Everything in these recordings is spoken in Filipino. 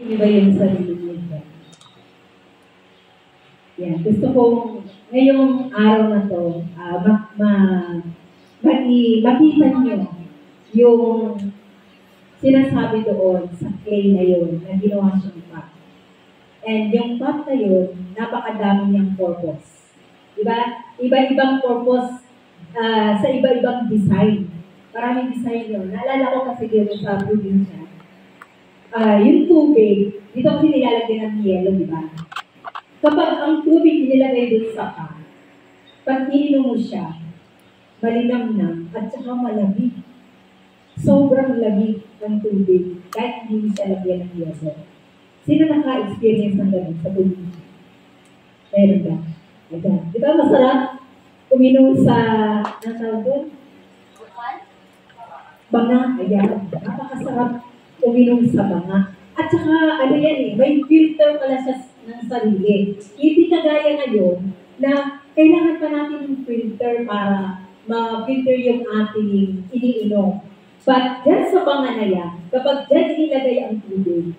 Iba yung sarili niyo. Yan. Gusto kong ngayong araw na to, makita niyo yung sinasabi doon sa clay na yun, na ginawa siyang pot. And yung pot na yun, napakadami niyang purpose. Diba? Iba-ibang purpose sa iba-ibang design. Maraming design yun. Naalala ko kasi dito sa probinsya. Yung tubig, dito kasi nilalagyan ng yelo, di ba? Kapag ang tubig nilagay doon sa pot, pag ininom mo siya, malinamnam at saka malamig. Sobrang lamig ng tubig kahit hindi siya lagyan ng yelo. Sino naka-experience ng ganun sa tubig? Meron ba? Ayan. Di ba masarap uminom sa, ang tawag doon? Banga. Ayan. Napakasarap uminom sa banga. At saka, ano yan eh, may filter pala siya ng sarili. Hindi kagaya ngayon na kailangan pa natin ng filter para ma-filter yung ating iniinom. But dyan sa banga na yan, kapag dyan inilagay ang tubig,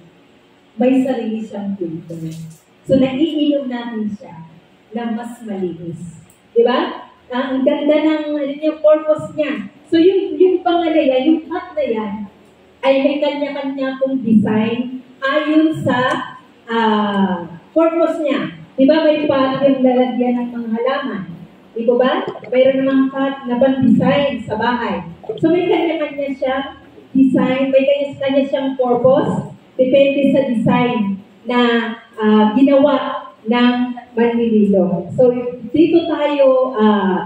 may sarili siyang filter. So, naiinom natin siya na mas malinis. Di ba? Ang ganda ng yung purpose niya. So, yung banga na yan, yung pot na yan, ay may kanya-kanya pong design ayon sa purpose niya. Di ba may pot yung lalagyan ng mga halaman? Di ba ba? Mayroon namang pot na pang-design sa bahay. So may kanya-kanya siyang design, may kanya-kanya siyang purpose, depende sa design na ginawa ng manlilito. So dito tayo,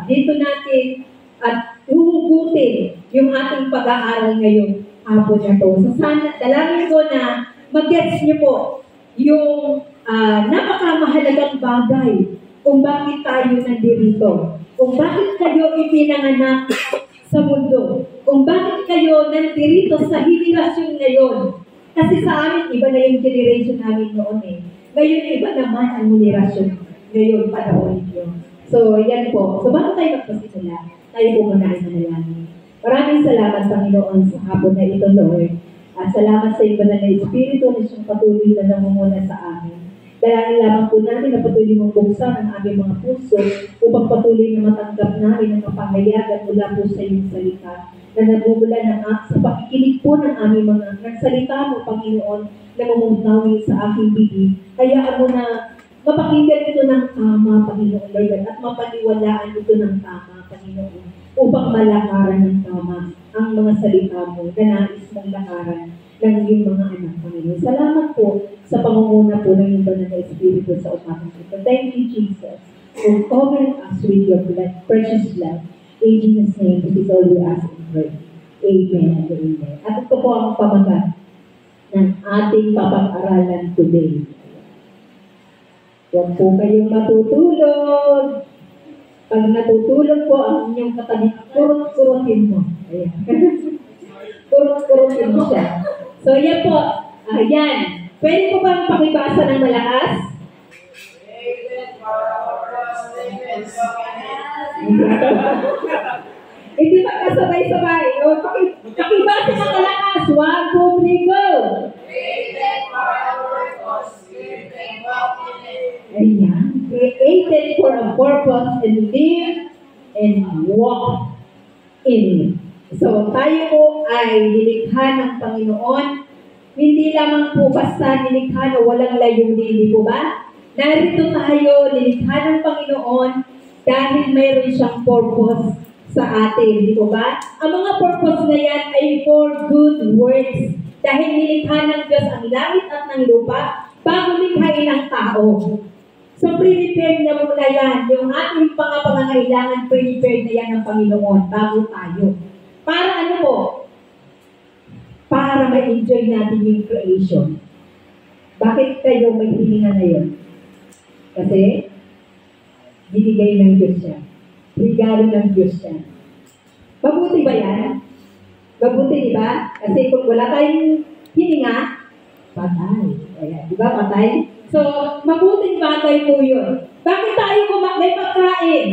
dito natin at huhugutin yung ating pag-aaral ngayon hapon na to. So sana, dalangin ko na mag-gets niyo po yung napakamahalagang bagay kung bakit tayo nandito. Kung bakit kayo ipinanganak sa mundo. Kung bakit kayo nandito sa henerasyon ngayon. Kasi sa amin, iba na yung generation namin noon eh. Ngayon, iba naman ang henerasyon ngayon panahon niyo. So, yan po. So, bago tayo magpasimula, tayo po muna ay manalangin. Maraming salamat, Panginoon, sa hapon na ito, Lord. Salamat sa iyo na Espiritu na siyang patuloy na namumuna sa amin. Dalangin lamang po namin na patuloy mong buksan ang aming mga puso upang patuloy na matanggap namin ang mapahayagan mula po sa iyong salita na nabubula sa pakikinig po ng aming mga nagsalita mo, Panginoon, na mamutawi sa aking bibig. Hayaan mo na mapakinggan ito ng tama, Panginoon Lord, at mapaniwalaan ito ng tama, Panginoon, upang malakaran ng tama ang mga salita mo na nais mong lakaran ng iyong mga anak, Panginoon. Salamat po sa pangunguna po ng iyong banal na Espiritu sa utakang ito. Thank you, Jesus, for covering us with your blood, precious blood. In Jesus' name, this is all we ask and pray. Amen and amen. At ito po ang pamagat ng ating papag-aralan today. Huwag po kayong matutulog. Pag natutulog po ang inyong katabi, kurot-kurotin mo. Ayan. Kurot-kurotin mo siya. So, yan po. Ayan. Pwede po bang pakibasa ng malakas? Hindi ba kasabay-sabay? O, pakibasa ng malakas. 1, 2, 3, go! Ayan. Created for a purpose and live and walk in it. So, tayo po ay nilikha ng Panginoon. Hindi lamang po basta nilikha na walang layunin, di po ba? Narito tayo, nilikha ng Panginoon dahil mayroon siyang purpose sa atin, di po ba? Ang mga purpose na yan ay for good works. Dahil nilikha ng Diyos ang langit at ng lupa bago likhain ang tao. So, pre-prepare niya muna yan. Yung ating pangangailangan, pre-prepare na yan ng Panginoon bago tayo. Para ano po? Para ma-enjoy natin yung creation. Bakit kayo may hilinga na yun? Kasi, binigay ng Diyos yan. Regalo ng Diyos yan. Mabuti ba yan? Mabuti, di ba? Kasi kung wala tayong hilinga, patay. Kaya, di ba, patay? So, mabuting bagay po yun. Bakit tayo may pagkain?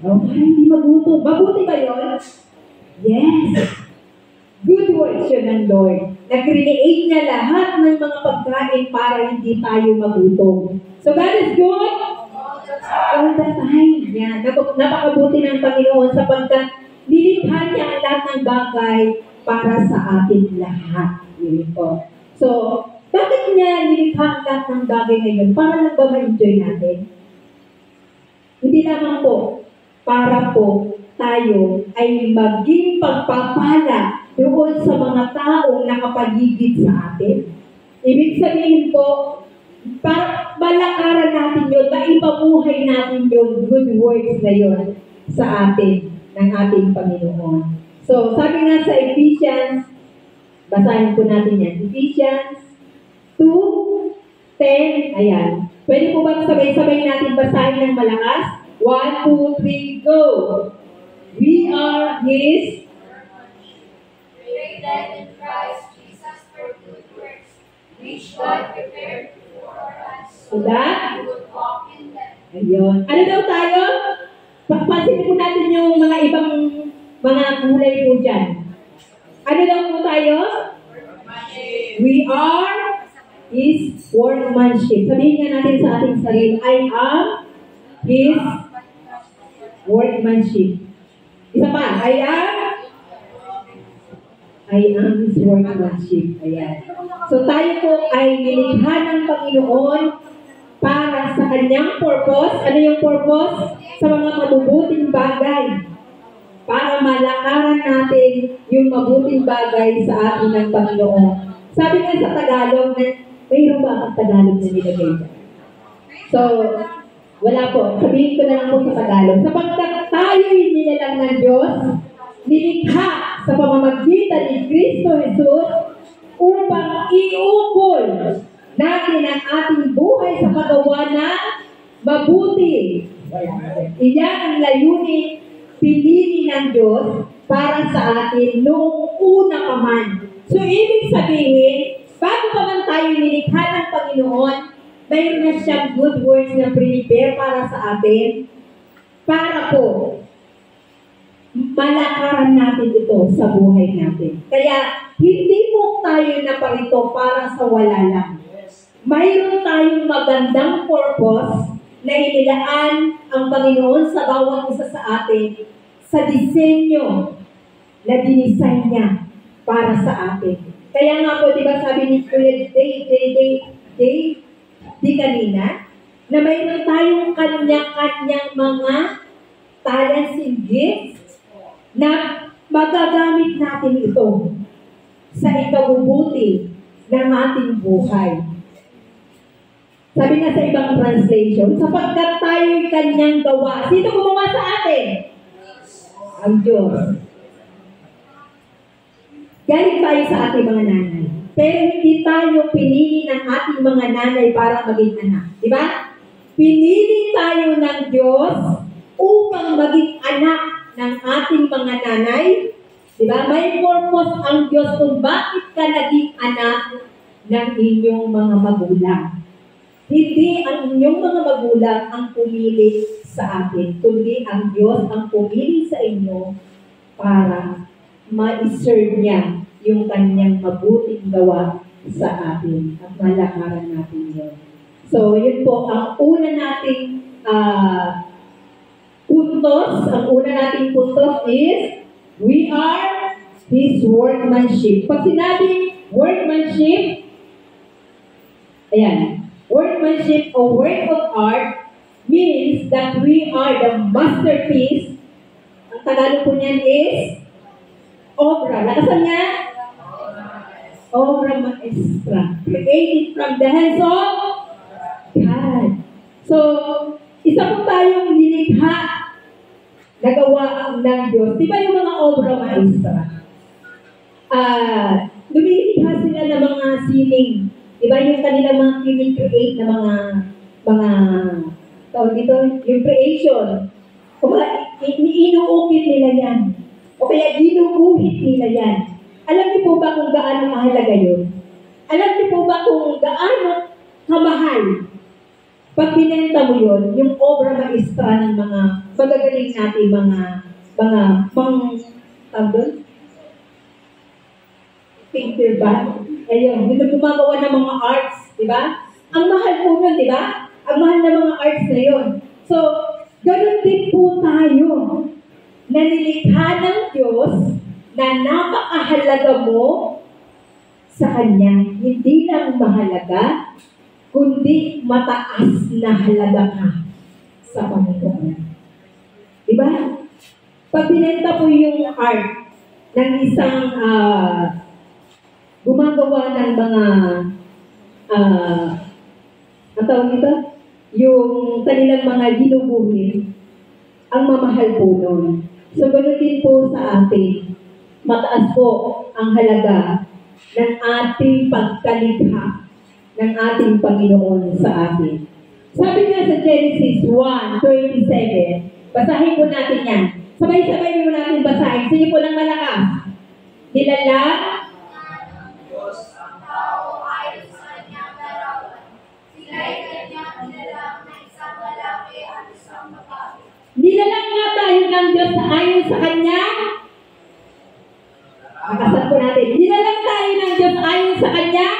Para hindi magutom. Mabuti ba yun? Yes. Good works. yun ng Lord. Nag-create niya lahat ng mga pagkain para hindi tayo magutom. So God is good all the time. Yan. Napakabuti ng Panginoon sapagkat nilikha niya ang lahat ng bagay para sa atin lahat. Yun po. So, bakit niya nilikha ang lahat ng bagay ngayon? Para lang ba ma-enjoy natin? Hindi lamang po. Para po tayo ay maging pagpapala doon sa mga taong nakapaligid sa atin. Ibig sabihin po, para malakaran natin yun, maipabuhay natin yun, good works na yun sa atin, ng ating Panginoon. So, sabi nga sa Ephesians, basahin po natin yan, Ephesians 2:10, ayan. Pwede po ba sabay-sabay natin basahin ng malakas? 1, 2, 3, go! We are His created in Christ Jesus for good works, which God prepared for us, so that we would walk in them. ayun. Ano daw tayo? Pansinin po natin yung mga ibang mga kulay po dyan. Ano daw po tayo? We are His workmanship. Sabihin nga natin sa ating sarili, I am His workmanship. Isa pa, I am His workmanship. Ayan. So tayo po ay nilikha ng Panginoon para sa kanyang purpose. Ano yung purpose? Sa mga mabubuting bagay. Para malakaran natin yung mabuting bagay sa atin ng Panginoon. Sabi nga sa Tagalog, mayroon ba ang Tagalog na nilagay dyan? So, wala po. Sabihin ko na lang po sa Tagalog. Sapagkat tayo'y nilalang ng Diyos, nilikha sa pamamagitan ni Kristo Jesus upang iukol natin ang ating buhay sa paggawa ng mabuti. Iyan ang layunin pinili ng Diyos para sa atin noong una pa man. So, ibig sabihin, bago pa man tayo nilikha ng Panginoon, mayroon na siyang good works na prepare para sa atin para po malakaran natin ito sa buhay natin. Kaya, hindi po tayo naparito para sa wala lang. Mayroon tayong magandang purpose na inilaan ang Panginoon sa bawat isa sa atin sa disenyo na dinisign niya para sa atin. Kaya nga po, di ba sabi ni Kuya di kanina, na mayroon tayong kanya-kanyang mga talents and gifts na magagamit natin ito sa ikabubuti ng ating buhay. Sabi nga sa ibang translation, sapagkat tayo'y kanyang gawa. Sino gumawa sa atin? Ang Diyos. Galing tayo sa ating mga nanay. Pero hindi tayo pinili ng ating mga nanay para maging anak. Di ba? Pinili tayo ng Diyos upang maging anak ng ating mga nanay. Di ba? May purpose ang Diyos kung bakit ka naging anak ng inyong mga magulang. Hindi ang inyong mga magulang ang pumili sa atin, kundi ang Diyos ang pumili sa inyo para ma-serve niya yung kanyang mabuting gawa sa atin at malakaran natin yun. So, yun po, ang una nating puntos, is, we are His workmanship. Pag sinabing workmanship, ayan, workmanship or work of art means that we are the masterpiece. Ang Tagalog po niyan is obra. Lakasan niya? Obra maestra. Created from the hands of God. So, isa po tayong nilikha na gawa ng Diyos. Di ba yung mga obra maestra? Lumilikha sila ng mga sining. Di ba yung kanilang mga create na mga tawag dito, yung creation. Kung inuukit nila yan. O kaya ginuguhit nila yan. Alam niyo po ba kung gaano mahalaga yun? Alam niyo po ba kung gaano kamahal? Pag binenta mo yun, yung obra maestra ng mga magagaling natin, mga painter ba? Ayun, dito gumagawa ng mga arts, di ba? Ang mahal po nun, di ba? Ang mahal ng mga arts na yun. So, ganun din po tayo. Nanilikha ng Diyos na napakahalaga mo sa Kanya. Hindi lang mahalaga, kundi mataas na halaga ka sa Panginoon. Diba? Pag binenta po yung art ng isang gumagawa ng mga ang tawag nito? Yung kanilang mga ginuguhin, ang mamahal po nun. So, ganoon din po sa atin. Mataas po ang halaga ng ating pagkalikha ng ating Panginoon sa atin. Sabi nga sa Genesis 1:27, basahin po natin yan. Sabay-sabay mo natin basahin. Sige po ng malakas. Nilalang Diyos ang tao ayon sa kanyang larawan. Sila'y kanyang nilalang na isang lalaki at isang babae. Nilalang nga tayo ng Diyos ayon sa Kanya. Makasan po natin. Nilalang tayo ng Diyos ayon sa Kanya.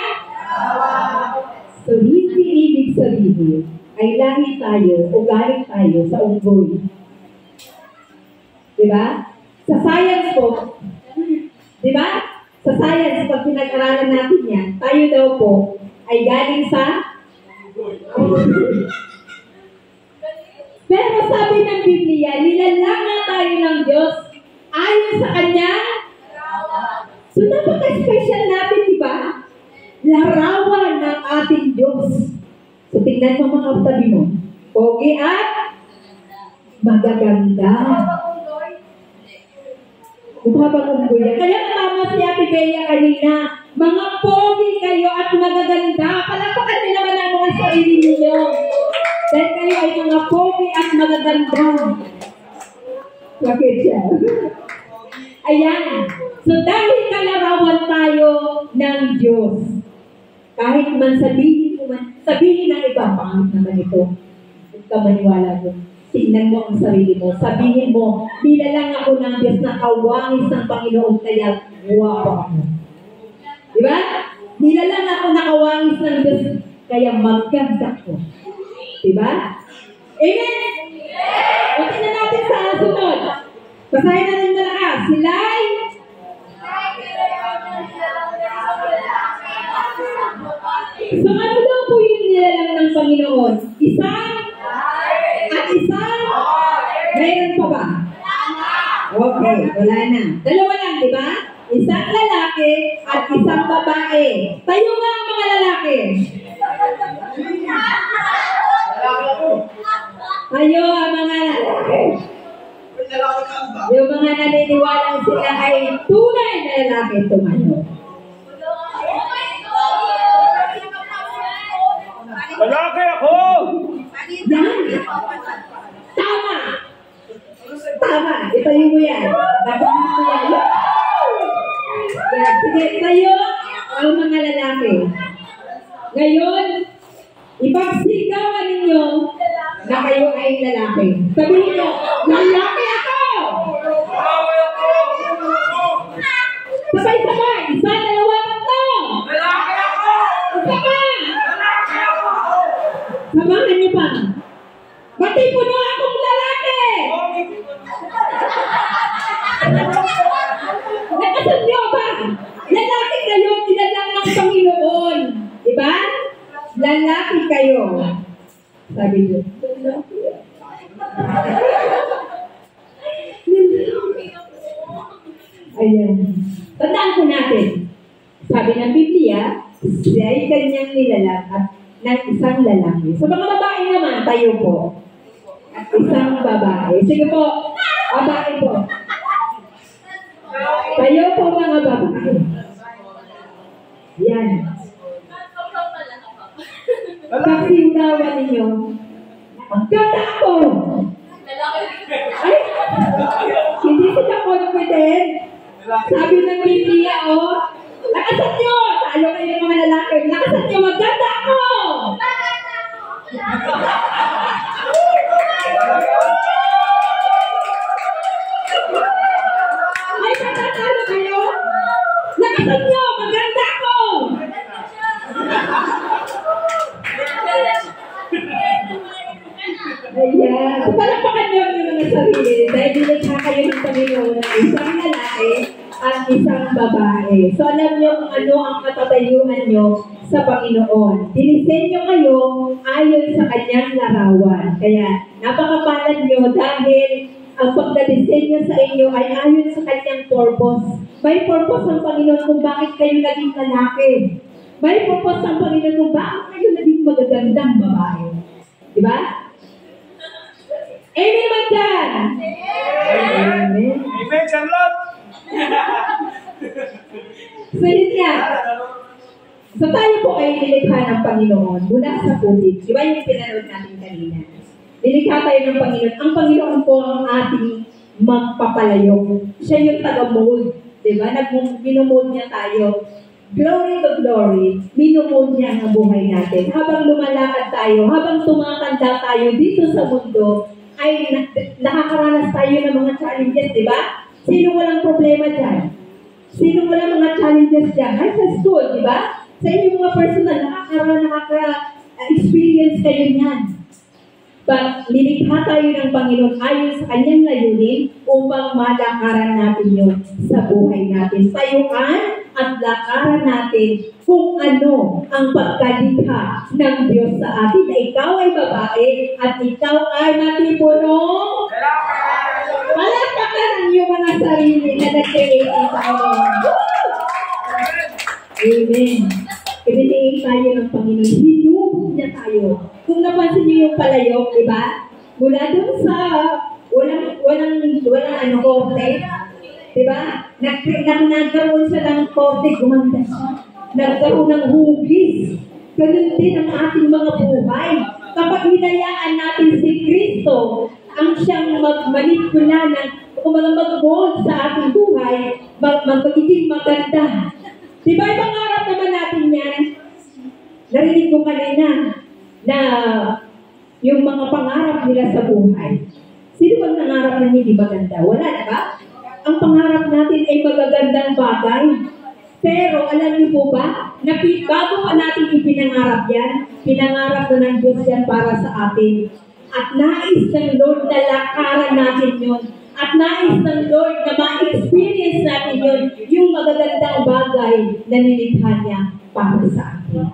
So, hindi ibig sabihin ay lahi tayo o galing tayo sa unggoy. Diba? Sa science po, diba? Sa science, pag pinag-aralan natin yan, tayo daw po ay galing sa pero sabi ng Biblia, nilalang nga tayo ng Diyos ayon sa Kanya. So, napaka-special natin, di ba? Larawan ng ating Diyos. So, tingnan mo mga tabi mo. Pogi at magaganda. Mukha bang unggoy yan? Kaya tama si Ate Bea kanina. Mga pogi kayo at magaganda. Palapakan niyo naman ang mga sarili ninyo. Dahil kayo ay mga pogi at magaganda. Bakit siya? Ayan. So dahil kalarawan tayo ng Diyos, kahit man sabihin ng iba, pangit naman ito. Huwag ka maniwala doon. Tingnan mo ang sarili mo. Sabihin mo, nilalang ako ng Diyos na kawangis ng Panginoon, kaya guwapo ako. Diba? Nilalang ako na kawangis ng Diyos, kaya maganda ko. Diba? Amen? O tingnan natin sa sunod. Basahin natin malakas. Sila'y so ano daw po yung nilalang ng Panginoon? Isang at isang mayroon pa ba? Okay, wala na. Dalawa lang, di ba? Isang lalaki at isang babae. Tayo nga ang mga lalaki. Tayo ang mga lalaki. Yung mga naniniwalang sila ay tunay na lalaki tumano. Lalaki ako! Yan! Tama! Tama! Itayo mo yan. Nabahan mo yan. Yan. Sige, tayo ang mga lalaki. Ngayon, ipagsigawan ninyo na kayo ay lalaki. Sabihin nyo, lalaki ako! Sabay-sabay! Isa, dalawa, tatlo! Lalaki ako! Isa pa! Lalaki ako! Samahan niyo pa. Pati puno akong lalaki! Nakasan niyo ba? Lalaki kayo, nilalang ng Panginoon. Diba? Lalaki kayo. Sabi niyo, lalaki. Ayan. Tandaan ko natin. Sabi ng Biblia, siya ay kanyang nilalang at ng isang lalaki. So mga babae naman, tayo po. At isang babae. Sige po, babae po. Tayo po mga babae. Yan. Pagsigawan ninyo, ang ganda ako! Ay! Hindi sila confident. Sabi ng Biblia, lakasan nyo! Talo kayo ng mga lalaki. Lakasan nyo, maganda ako! Ay, matatalo kayo? Lakasan nyo, maganda family, dahil nilikha kayo ng Panginoon na isang lalaki at isang babae. So alam niyo kung ano ang katatayuan niyo sa Panginoon. Dinisenyo kayo ayon sa kanyang larawan. Kaya napakapalad niyo dahil ang pagkadisenyo sa inyo ay ayon sa kanyang purpose. May purpose ang Panginoon kung bakit kayo naging lalaki. May purpose ang Panginoon kung bakit kayo naging magagandang babae. Diba? Amen naman dyan! Amen. Amen, Charlotte! So yun nga. So tayo po ay nilikha ng Panginoon mula sa tubig. Di ba yung pinanood natin kanina? Nilikha tayo ng Panginoon. Ang Panginoon po ang ating magpapalayong. Siya yung taga-mold. Di ba? Minumold niya tayo. Glory to glory. Minumold niya ang buhay natin. Habang lumalakad tayo, habang tumatanda tayo dito sa mundo, ay nakakaranas tayo ng mga challenges, di ba? Sino walang problema dyan? Sino walang mga challenges dyan? Ay, sa school, di ba? Sa inyong mga personal, nakaka-experience kayo niyan. But nilikha tayo ng Panginoon ayon sa kanyang layunin upang malakaran natin yun sa buhay natin. Tayuan at lakaran natin kung ano ang pagkalikha ng Diyos sa atin. Na ikaw ay babae at ikaw ay matibunong. Palakpakan ang iyong mga sarili na nag-create ng Panginoon. Amen. Ibinigay tayo ng Panginoon. Hinubog niya tayo. Kung napansin niyo yung palayok, di ba? Mula doon sa walang korte, di ba? Nagkaroon siya ng korte, gumanda siya. Nagkaroon ng hugis. Ganun din ang ating mga buhay. Kapag hinayaan natin si Kristo, ang siyang magmanipula ng mag-mold sa ating buhay, magiging maganda. Di ba, pangarap naman natin yan? Narinig ko kanina na yung mga pangarap nila sa buhay. Sino bang nangarap na hindi maganda? Wala na ba? Ang pangarap natin ay magagandang bagay. Pero alam niyo po ba, na bago pa natin ipinangarap yan, pinangarap na ng Diyos yan para sa atin. At nais ng Lord na lakaran natin yun. At nais ng Lord na ma-experience natin yun, yung magagandang bagay na nilikha niya para sa atin.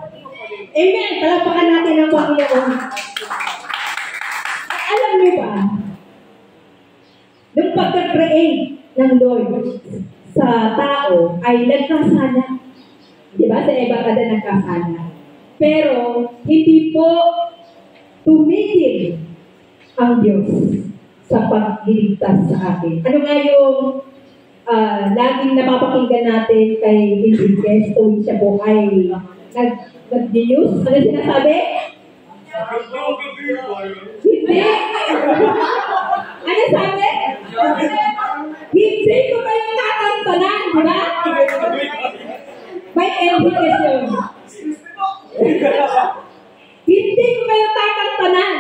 Amen! Palakpakan natin ang Panginoon. At alam niyo ba, nung pagka-create ng Lord sa tao ay nagkasala. Di ba? Sa Eva kada nagkasala. Pero hindi po tumigil ang Diyos sa pagliligtas sa atin. Ano nga yung laging napapakinggan natin kay Enriquez tuwing siya po ay nag-news? Ano sinasabi? Hindi! Ano sabi? Hindi ko kayo tatantanan, di ba? May Enriquez yun. Hindi ko kayo tatantanan.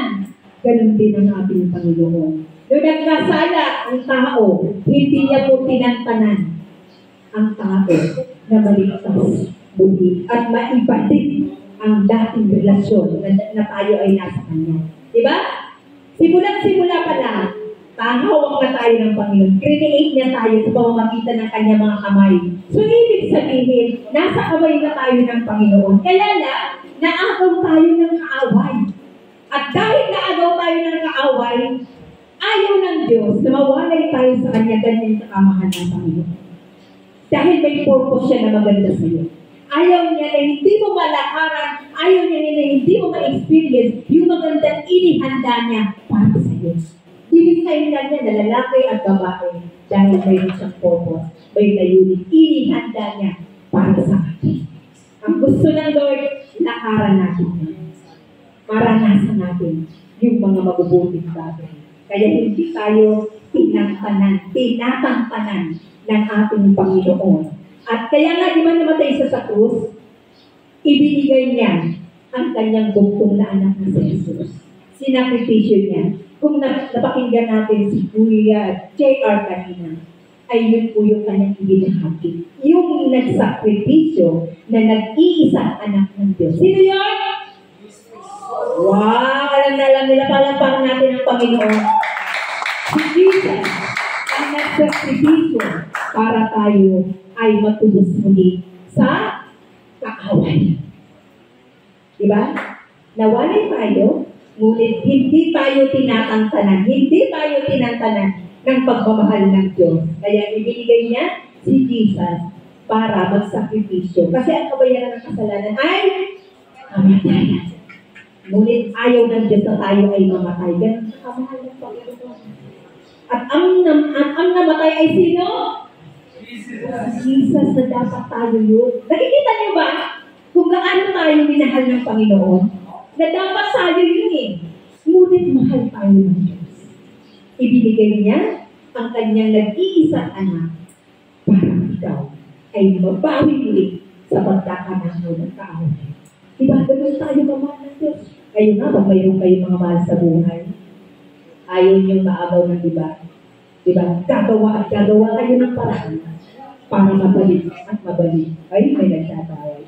Ganun din ang ating Panginoon. Nung nagkasala ang tao, hindi niya po tinantanan ang tao na maligtas muli at maibalik ang dating relasyon na tayo ay nasa Kanya. Diba? Simula pa lang, tahawak na tayo ng Panginoon. Create niya tayo sa pamamagitan ng Kanya mga kamay. So, ibig sabihin, nasa kamay na tayo ng Panginoon. Kaya lang, naagaw tayo ng kaaway. At dahil naagaw tayo ng kaaway, ayaw ng Diyos na mawalay tayo sa Kanya ganyan kakamahan ng Panginoon. Dahil may purpose siya na maganda sa iyo. Ayaw niya na hindi mo malakaran, ayaw niya na hindi mo ma-experience yung magandang inihanda niya para sa iyo. Dinisign niya na lalaki at babae dahil mayroon siyang purpose, may layunin, inihanda niya para sa atin. Ang gusto ng Lord, lakaran natin. Maranasan natin yung mga mabubuting bagay. Kaya hindi tayo tinatampanan ng ating Panginoon. At kaya nga, di ba namatay siya sa krus, ibinigay niya ang kanyang bugtong na anak na si Jesus. Sinakripisyo niya. Kung napakinggan natin si Kuya J.R. kanina, ay yun po yung kanyang ibinahagi. Yung nagsakripisyo na nag-iisang anak ng Diyos. Sino yun? Wow! Alam na alam nila, palampang natin ang Panginoon. Si Jesus nagsakripisyo para tayo ay matubos muli sa kaaway. Diba? Nawalay tayo, ngunit hindi tayo tinatantanan, hindi tayo tinantanan ng pagmamahal ng Diyos. Kaya ibinigay niya si Jesus para magsakripisyo. Kasi ang kabayaran ng kasalanan ay kamatayan. Ngunit ayaw ng Diyos na tayo ay mamatay. Ganun sa kamahal ng Panginoon. At ang namatay ay sino? Jesus na dapat tayo yun. Nakikita niyo ba kung gaano tayo minahal ng Panginoon? Na dapat tayo yun eh. Ngunit mahal tayo ng Diyos. Ibinigay niya ang kanyang nag-iisang anak para ikaw ay mabawi ulit sa pagkakanakaw ng tao. Diba? Ganun tayo kamahal ng Diyos. Kayo nga ba mayroon kayong mga mahal sa buhay? Ayaw niyong maagaw ng iba. Diba? Gagawa at gagawa kayo ng paraan para mabalik at mabalik. Ay, may nagtatawag.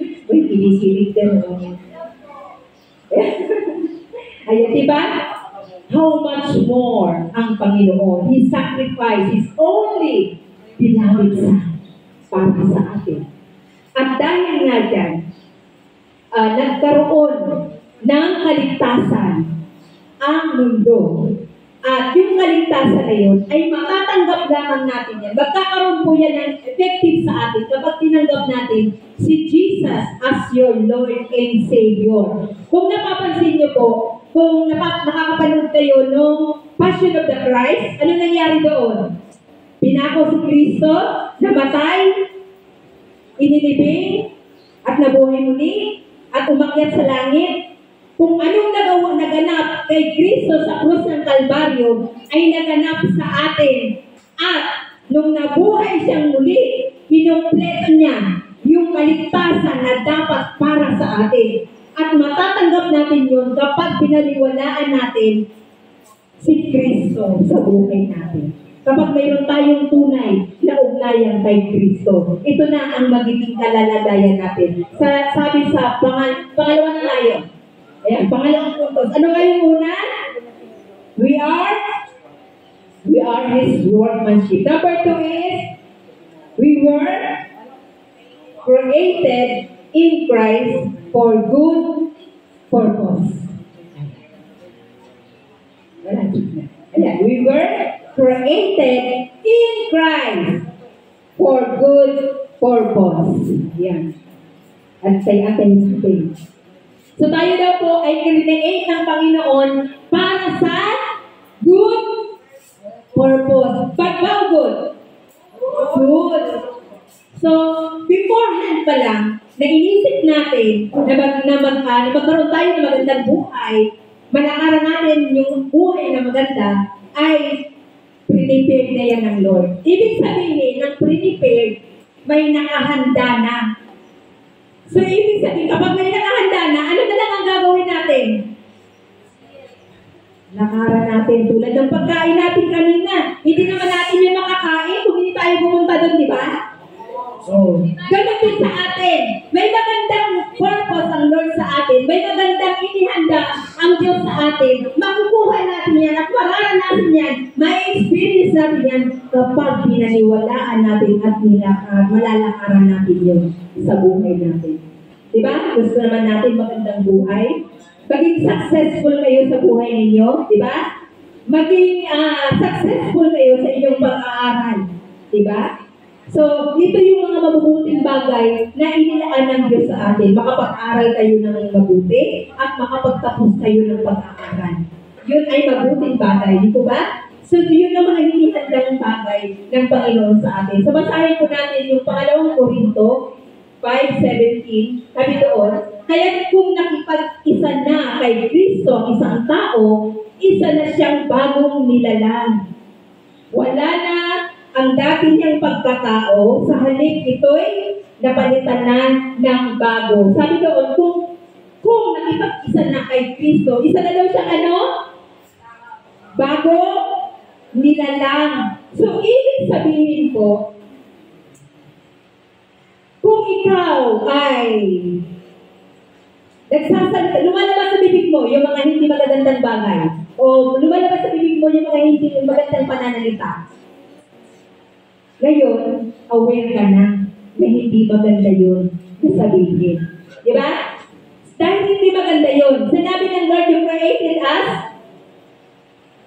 Uy, kinikilig ka naman. Ayan, diba? How much more ang Panginoon? He sacrificed His only beloved Son para sa atin. At dahil nga dyan, nagkaroon ng kaligtasan ang mundo. At yung kaligtasan na yun ay matatanggap lamang natin yan. Magkakaroon po yan ng effective sa atin kapag tinanggap natin si Jesus as your Lord and Savior. Kung napapansin niyo po, kung nakakapanood kayo nung Passion of the Christ, ano nangyari doon? Pinako si Kristo, namatay, inilibing, at nabuhay muli, at umakyat sa langit. Kung anong naganap kay Kristo sa krus ng Kalbaryo ay naganap sa atin. At nung nabuhay siyang muli, kinumpleto niya yung kaligtasan na dapat para sa atin. At matatanggap natin yun kapag pinaliwalaan natin si Kristo sa buhay natin. Kapag mayroon tayong tunay na ugnayan kay Kristo, ito na ang magiging kalalagayan natin. Sabi sa pangalawa na tayo. Ayan, pangalawang puntos. Ano nga yung una? We are His workmanship. Number 2 is, we were created in Christ for good purpose. Ayan, we were created in Christ for good purpose. Yan. At say atin natin. So tayo daw po ay create ng Panginoon para sa good purpose. Pagbaw good? Good. So, beforehand pa lang, na inisip natin na magkaroon tayo ng magandang buhay, malakaran natin yung buhay na maganda, ay prepared na yan ng Lord. Ibig sabihin, ng prepared, may nakahanda na. So, ibig sabihin, kapag may nakahanda na, ano na lang ang gagawin natin? Lakaran natin tulad ng pagkain natin kanina. Hindi naman natin yung makakain kung hindi tayo pumunta doon, di ba? So, ganun din sa atin. May magandang purpose ang Lord sa atin. May magandang inihanda ang Diyos sa atin. Makukuha natin yan at mararanasan yan. May experience natin yan kapag pinaniwalaan natin at malalakaran natin yun sa buhay natin. Diba? Gusto naman natin magandang buhay. Maging successful kayo sa buhay ninyo. Diba? Maging successful kayo sa inyong pag-aaral. Diba? So, ito yung mga mabubuting bagay na inilaan ng Diyos sa atin. Makapag-aral kayo ng mabuti at makapagtapos kayo ng pag-aaral. Yun ay mabuting bagay. Di ba? So, yun ang mga hinihandang bagay ng Panginoon sa atin. So, basahin po natin yung pangalawang Korinto 5:17. Sabi doon, kaya kung nakipag-isa na kay Kristo ang isang tao, isa na siyang bagong nilalang. Wala na ang dati niyang pagkatao, sa halip ito'y napalitan na ng bago. Sabi doon, kung nakipag-isa na kay Kristo, isa na daw siya ano? Bago nilalang. So, ibig sabihin po, kung ikaw ay lumalabas sa bibig mo yung mga hindi magagandang bagay, o lumalabas sa bibig mo yung mga hindi magandang pananalita, Ngayon, aware ka na na hindi maganda yun na sabihin. Di ba? Dahil hindi maganda yun. Sinabi ng Lord, you created us.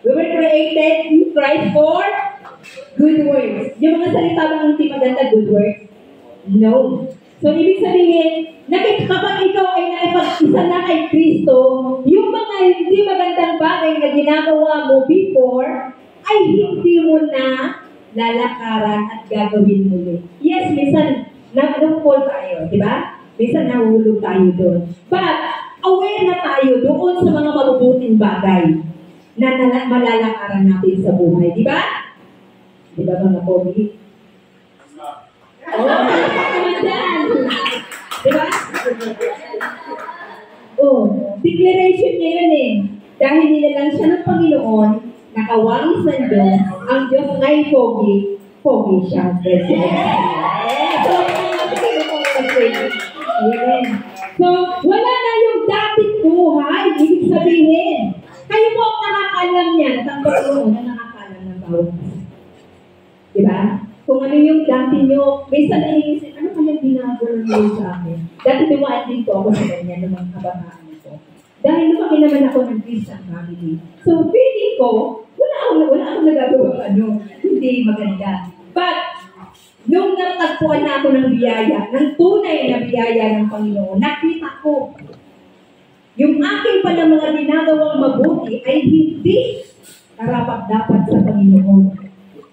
We were created in Christ for good works. Yung mga salita bang hindi maganda, good works? No. So, ibig sabihin, kapag ikaw ay nakipag-isa na kay Kristo, yung mga hindi magandang bagay na ginagawa mo before, ay hindi mo na lalakaran at gagawin muli. Yes, minsan, nag-fall tayo, di ba? Minsan nahulog tayo doon. But, aware na tayo doon sa mga mabubuting bagay na malalakaran natin sa buhay, di ba? Di ba mga pogi? Oh, naman dyan. Diba? Oh, declaration niya yun eh. Dahil nilalang siya ng Panginoon, nakawangis ng Diyos, ang Diyos ngay pogi, pogi siya. So, wala na yung dating buhay, ibig sabihin. Kayo po ang nakakalam niya, at ang Panginoon na nakakalam ng bawat. Diba? Kung ano yung dati nyo, minsan naiisip, ano kaya ginagawa nyo sa akin? Dati dumaan din po ako sa kanya ng mga kabataan ko. Dahil lumaki naman ako ng Christian family. So, feeling ko, wala akong nagagawa hindi maganda. But, nung natagpuan na ako ng biyaya, ng tunay na biyaya ng Panginoon, nakita ko, yung aking pala mga ginagawang mabuti ay hindi karapat-dapat sa Panginoon.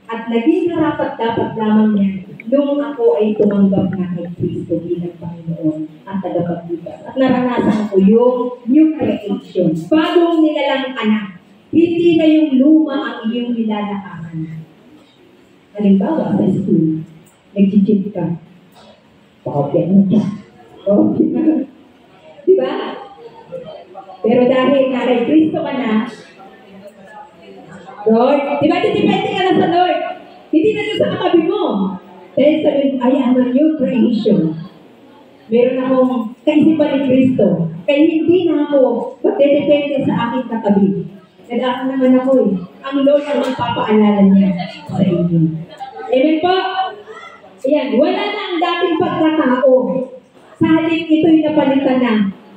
At naging karapat-dapat lamang niya nung ako ay tumanggap na kay Kristo bilang Panginoon at tagapagligtas. At naranasan ko yung new creation. Bagong nilalang ka na. Hindi na yung luma ang iyong nilalakaran. Halimbawa, sa school, nag-cheat ka. Pakopyan mo ka. Diba? Pero dahil na kay Kristo ka na, Lord, diba depende ka na sa Lord? Hindi na sa katabi mo. Dahil sabihin, I am a new creation. Meron akong kaisipan ni Kristo. Kaya hindi na ako magdedepende sa aking katabi. Nag-ako naman ako eh. Ang Lord ang magpapaalala niya sa inyo. Amen po? Ayan, wala na ang dating pagkatao. Sa halip ito'y napalitan na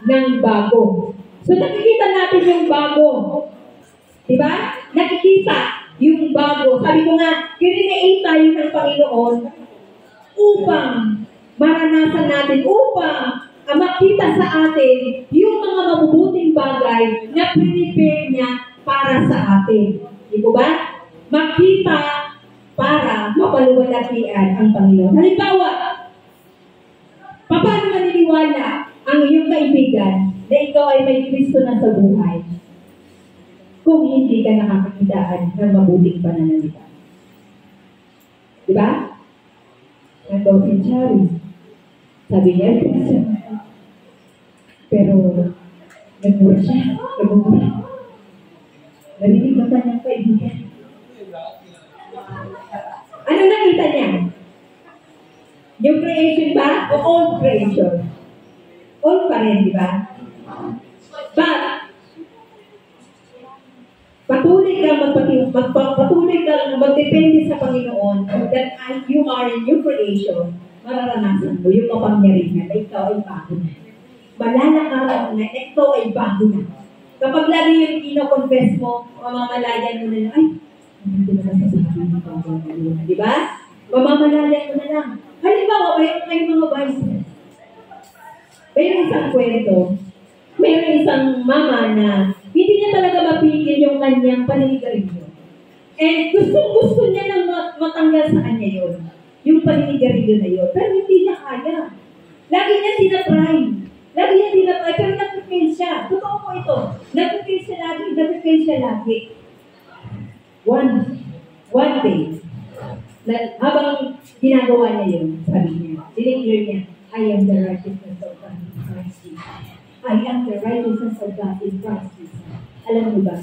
ng bago. So nakikita natin yung bago. Diba? Nakikita yung bago. Sabi ko nga, kirinate tayo ng Panginoon upang maranasan natin, upang makita sa atin yung mga mabubuting bagay na prepare niya para sa atin. Di ba? Makita para mapaluwalhatian ang Panginoon. Halimbawa, paano maniniwala ang iyong kaibigan na ikaw ay may Kristo na sa buhay kung hindi ka nakakakitaan ng mabuting pananalita? Diba? Nandun si Chari. Sabi niya, pero nagmura siya. Narinig ang kanyang kaibigan. Anong nakita niya? New creation ba? O old creation? Old pa rin, di ba? But, patuloy kang magdepende sa Panginoon that you are a new creation, mararanasan mo yung kapangyarihan na ikaw ay bago na. Malalakaran na ikaw ay bago na. Kapag lagi yung ino-confess mo, mamamalayan mo na lang, ay, hindi ko na sasabihin ng bago na. Di ba? Mamamalayan mo na lang. Halimbawa, mayroon kayong mga vices. Mayroon isang kwento. Mayroon isang mama na hindi niya talaga mapigil yung kanyang paninigarilyo. And gusto niya nang matanggal sa kanya yun. Yung paninigarilyo na yun. Pero hindi niya kaya. Lagi niya tinatry. Pero nag-fail siya. Totoo po ito. Nag-fail siya lagi. One day, habang ginagawa niya yun, sabi niya, dineclare niya, I am the righteousness of God in Christ Jesus. I am the righteousness of God in Christ Jesus. Alam mo ba,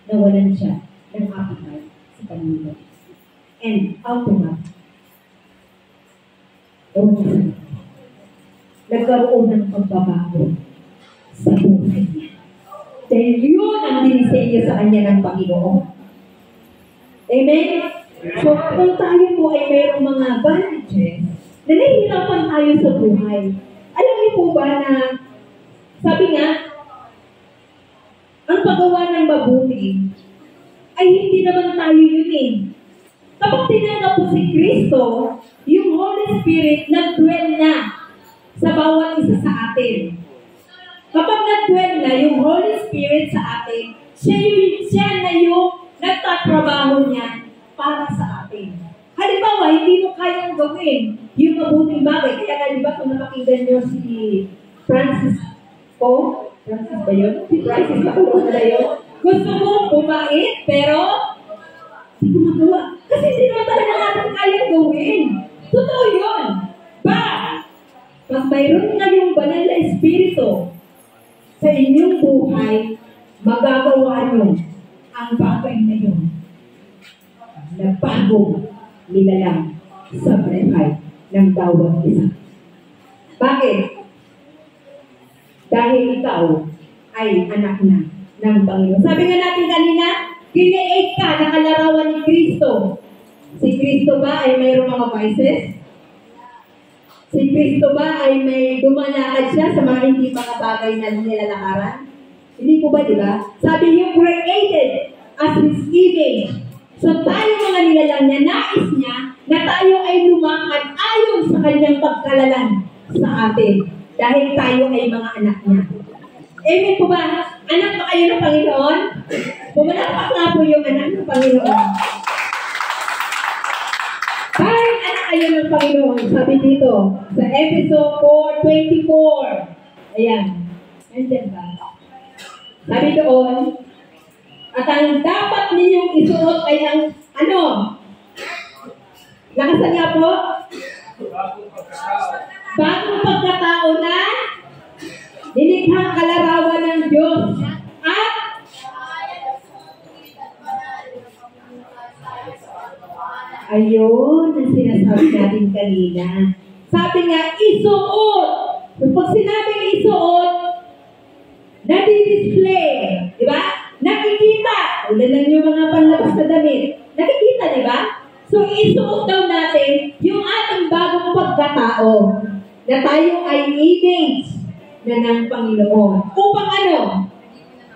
nawalan siya ng appetite sa Panginoon. And automatic, nagkaroon ng pagbabago sa buhay niya. Dahil yun ang dinisenyo sa kanya ng Panginoon. Amen? So, kung tayo po ay mayroong mga bondages, na nahihirapan tayo sa buhay. Alam niyo po ba na, sabi nga, ang paggawa ng mabuti ay hindi naman tayo yun eh. Kapag tinanggap po si Kristo, yung Holy Spirit nag-dwell na sa bawat isa sa atin. Kapag nag-dwell na yung Holy Spirit sa atin, siya na yung nagtatrabaho niya para sa atin. Halimbawa, hindi mo kayang gawin yung mabuting bagay. Kaya nga, di ba, kung napakinggan nyo si Francis ba yun? Si Francis ba yun? Gusto mo bumait, pero hindi ko magawa. Kasi hindi naman talaga natin kayang gawin. Totoo yun. Pag mayroon kayong banal na espiritu sa inyong buhay, magagawa nyo ang bagay na yun na bagong nilalang sa buhay ng bawat isa. Bakit? Dahil ikaw ay anak na ng Panginoon. Sabi nga natin kanina, kine-8 ka na kalarawan ni Kristo. Si Kristo ba ay mayroong mga vices? Si Kristo ba ay may dumalakad siya sa mga hindi mga bagay na nilalakaran? Hindi po ba, di ba? Sabi niyo, created as His image. So tayo mga nilalang niya, nais niya na tayo ay lumakad ayon sa kanyang pagkalalan sa atin. Dahil tayo ay mga anak niya. Amen po ba? Anak ba kayo ng Panginoon? Pumalakpak nga po yung anak ng Panginoon. Kahit anak kayo ng Panginoon, sabi dito, sa episode 4:24. Ayan. Nandiyan ba? Sabi doon, at ang dapat ninyong isuot ay ang, ano? Lakasan nga po? Bagong pagkatao na nilikhang kalarawan ng Diyos. At ayun ang sinasabi natin kanina. Sabi nga, isuot. Pag sinabing isuot, nadi-display. Di ba? Nakikita. Ulan lang yung mga panlabas na damit. Nakikita, di ba? So, isuot daw natin yung ating bagong pagkatao na tayo ay image na ng Panginoon. Upang ano?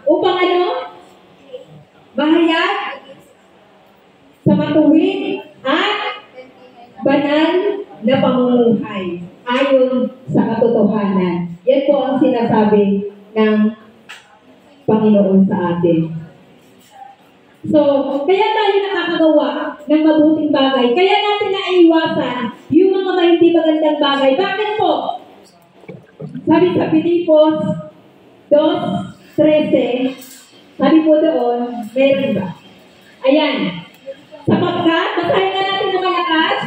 Upang ano? Mahayag sa matuwid at banal na pamumuhay ayon sa katotohanan. Yan po ang sinasabi ng Panginoon sa atin. So, kaya tayo nakakagawa ng mabuting bagay. Kaya natin naiiwasan yung mga hindi magandang bagay. Bakit po? Sabi sa Pilipos 2:13, sabi po doon, meron ba? Ayan. Sapagkat, basahin na natin ng malakas.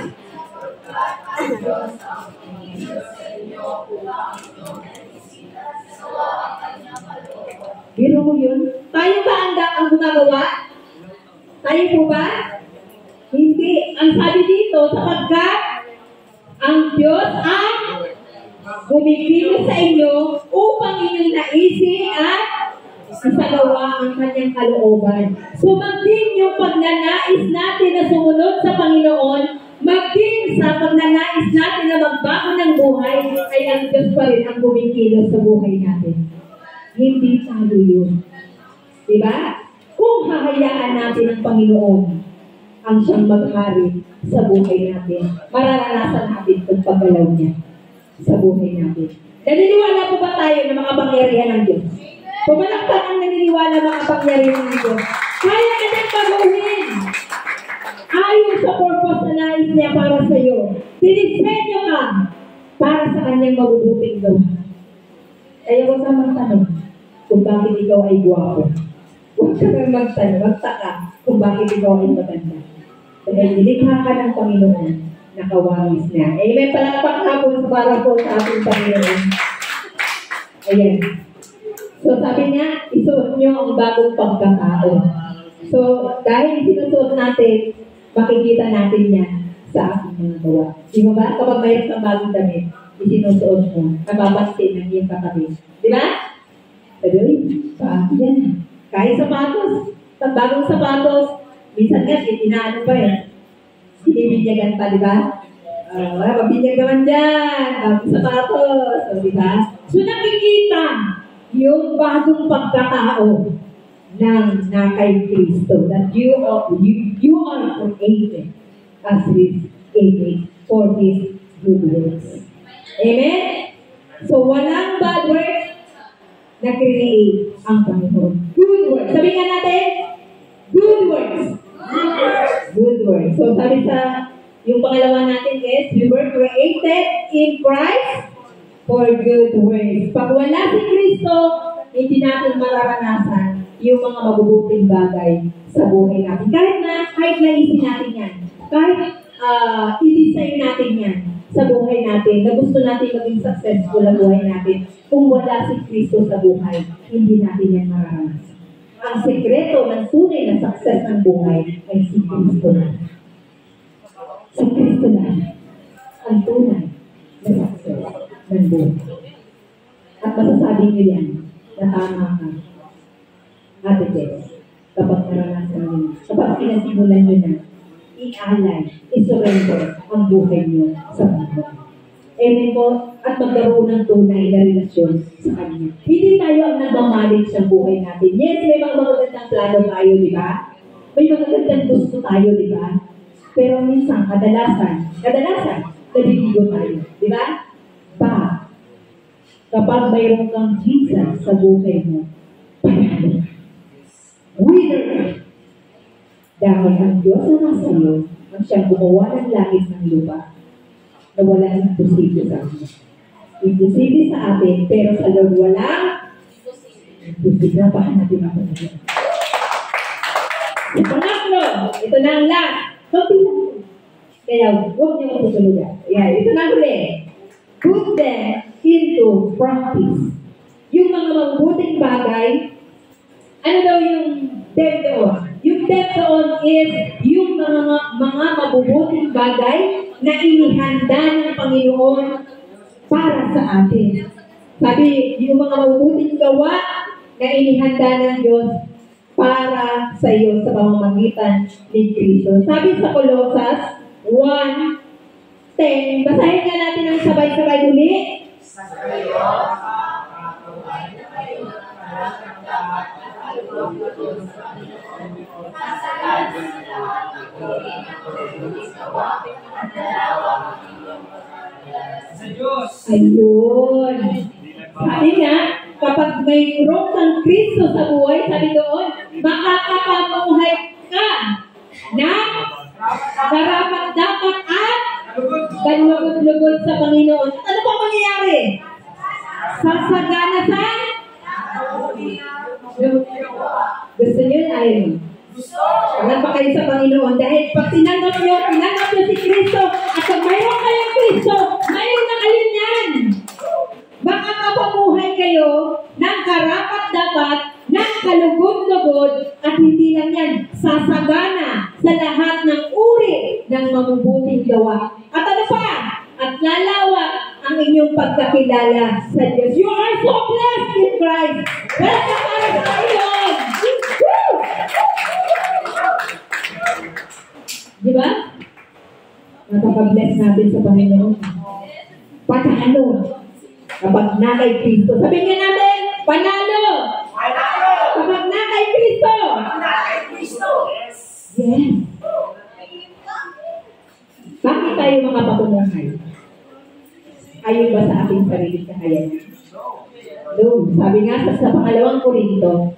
Biro mo yun? Tayo ba ang gumagawa? Tayo po ba? Hindi. Ang sabi dito, sapagkat ang Diyos ang gumigilos sa inyo upang inyong naisip at isagawa ang kanyang kalooban. So maging yung pagnanais natin na sumunod sa Panginoon, maging sa pagnanais natin na magbago ng buhay, ay ang Diyos pa rin ang gumigilos sa buhay natin. Hindi tayo yun. Diba? Kung hahayaan natin ang Panginoon ang siyang maghari sa buhay natin, mararanasan natin itong paggalaw niya sa buhay natin. Naniniwala po ba tayo na makapangyarihan ng Diyos? Pumalakpak ang naniniwala makapangyarihan ng Diyos. Kaya ka niyang pagawin. Ayon sa purpose na nais niya para sa iyo. Dinisenyo ka para sa kanyang mabubuting gawa. Kaya huwag kang magtanong kung bakit ikaw ay guwapo. Huwag ka nang magtanong, magtaka kung bakit ikaw ay maganda. Dahil nilikha ka ng Panginoon na kawangis niya. Amen. Palakpak na po para po sa ating Panginoon. Ayan. So sabi niya, isuot niyo ang bagong pagkatao. So dahil sinusuot natin, makikita natin yan sa ating mga gawa. Di ba ba? Kapag mayroon kang bagong damit, isinusuot mo, nababansin ng iyong katabi. Di ba? Sabi, paano yan? Kahit sapatos, pag bagong sapatos, minsan nga, inaano pa eh. bibinyagan pa, di ba? Mabinyag naman dyan, bagong sapatos, di ba? So nakikita yung bagong pagkatao ng kay Kristo, that you are created as His image for His good works. Amen? So walang bad works na create ang Panginoon. Good works. Sabi nga natin, good works. Good works. So sabi sa, yung pangalawa natin is, we were created in Christ for good works. Pag wala si Kristo, hindi natin mararanasan yung mga mabubuting bagay sa buhay natin. Kahit naisin natin yan, kahit i-design natin yan sa buhay natin, na gusto natin maging successful ang buhay natin, kung wala si Kristo sa buhay, hindi natin yan mararanasan. Ang sekreto ng tunay na success ng buhay ay si Kristo na. Si Kristo na ang tunay na success ng buhay. At masasabi niyo yan na tama ka, Ate Jess, kapag naranasan niyo, kapag pinasimulan niyo na, i-alay, i-surrender ang buhay niyo sa Panginoon. Amen po, at magkaroon ng tunay na relasyon sa Kanya. Hindi tayo ang nagmamalit sa buhay natin. Yes, may mga magagandang plano tayo, di ba? May magagandang gusto tayo, di ba? Pero minsan, kadalasan, nabibigyo tayo, di ba? Kapag mayroon kang Jesus sa buhay mo, panalo. Winner ka. Dahil ang Diyos na nasa iyo, ang siyang gumawa ng langit ng lupa, na walang imposible sa atin. Imposible sa atin, pero sa Lord walang imposible. Napahan natin ako na yun. Pangatlo, ito na ang last. Kaya huwag niyo matutulugan. Ito na huli. Put them into practice. Yung mga mabuting bagay, ano daw yung depth doon? Yung depth doon is yung mga mabubuting bagay na inihanda ng Panginoon para sa atin. Sabi, yung mga mabubuting gawa na inihanda ng Diyos para sa iyo sa pamamagitan ni Kristo. Sabi sa Colossus 1:10, basahin nga natin ang sabay-sabay uli. Ayun. Sabi nga, kapag mayroon kang Kristo sa buhay, sabi doon, makakapamuhay ka ng karapat-dapat at kanlugod-lugod sa Panginoon. Ano pa mangyayari? Sasagana sa? Gusto niyo na ayaw? Alam pa kayo sa Panginoon dahil pag tinanggap niyo si Kristo at pag mayroon kayong Kristo, mayroon na kayo niyan. Makakapamuhay kayo ng karapat-dapat, ng kalugod-lugod, at hindi lang yan, sasagana sa lahat ng uri ng mabubuting gawa. At ano pa? At lalawak ang inyong pagkakilala sa Diyos. You are so blessed in Christ. Welcome para sa Panginoon. Di ba? Nakapag-bless natin sa Panginoon. Panalo. Kapag na kay Kristo. Sabihin nga natin, panalo. Kapag na kay Kristo. Yes. Bakit tayo makapapunahay? Ayon ba sa ating sarili kakayanan? No. Sabi nga sa pangalawang Korinto,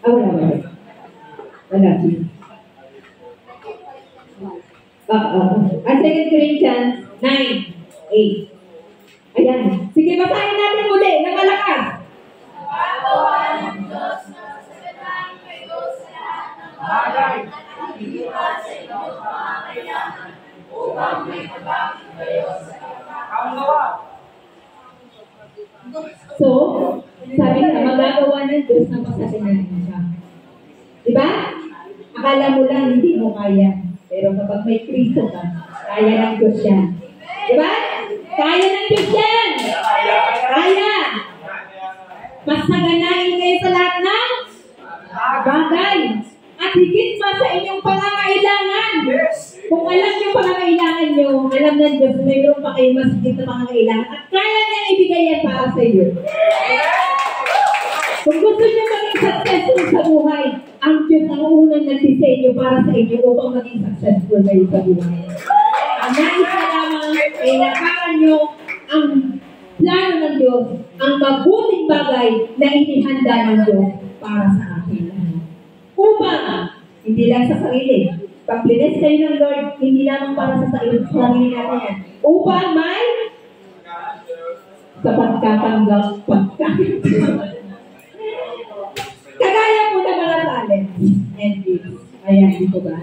wala. Ang 2 Corinthians 9:8. Ayan. Sige, basahin natin muli ng malakas. So, sabi na, magagawa ng Diyos ng pasasinahan siya. Diba? Akala mo lang, hindi mo kaya. Pero kapag may Kristo ka, kaya ng Diyos yan. Diba? Kaya ng Diyos yan! Kaya! Mas naganahin kayo sa lahat ng bagay. At higit pa sa inyong pangangailangan. kayong masigit na pangangailangan at kaya niyang ibigay yan para sa iyo. Kung gusto niyo maging successful sa buhay, ang Diyos ang unang nagdisenyo para sa inyo upang maging successful kayo sa buhay. Ang nais na lamang ay nakakan niyo ang plano ng Diyos, ang mabuting bagay na inihanda ng Diyos para sa atin. Upang, hindi lang sa sarili, pag bless kayo ng Lord, hindi lamang para sa sarili natin yan. Upang may sa pagkatanggap, kagaya mo na mga talents and gifts. Ayan, dito ba?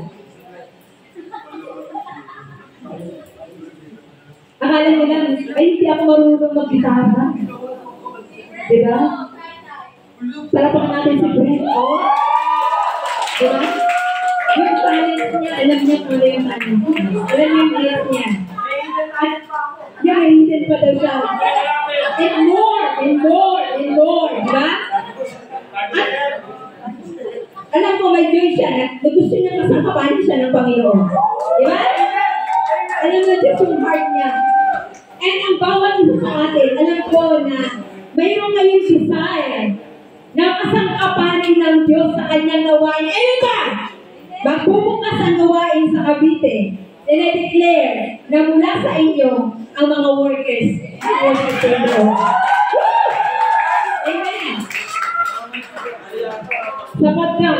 Akala mo lang, ay hindi ako marunong mag-gitara. Diba? Sarapan natin si Brent. Oh. Diba? Yung talent niya, alam niya kung ano yung talent niya. Alam niya yung talent niya. At yeah, hindi pa daw siya. And more, and more, and more. Diba? At alam ko may joy siya na gusto niya kasangkapanin siya ng Panginoon. Diba? Alam na Diyos yung heart niya. And ang bawat isa sa atin, alam ko na mayroon kayong desire na kasangkapanin ng Diyos sa kanyang gawain. Ayun ba? Magbubukas ang gawain sa Cavite. And I declare na mula sa inyo ang mga workers for the Lord. Amen. Sapagkat